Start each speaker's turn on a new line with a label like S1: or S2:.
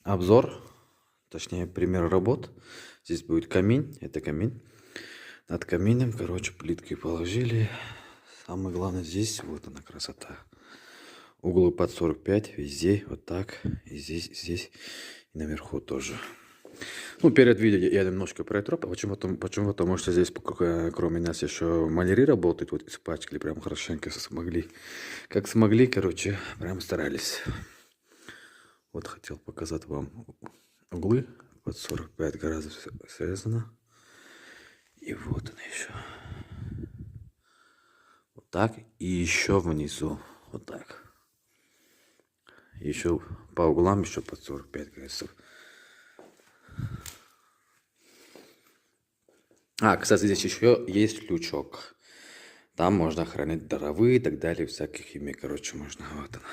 S1: обзор, точнее пример работ. Здесь будет камин, это камин. Над камином, короче, плиткой положили. Самое главное здесь, вот она красота. Углы под 45, везде, вот так. И здесь, и наверху тоже. Ну, перед видео я немножко протру. Почему? Потому что здесь, кроме нас, еще маляри работают. Вот испачкали, прям хорошенько смогли. Как смогли, короче, прям старались. Вот хотел показать вам углы под 45 градусов срезано. И вот она еще. Вот так. И еще внизу. Вот так. Еще по углам еще под 45 градусов. Кстати, здесь еще есть лючок. Там можно хранить дровы и так далее, всяких химий, короче, можно. Вот она.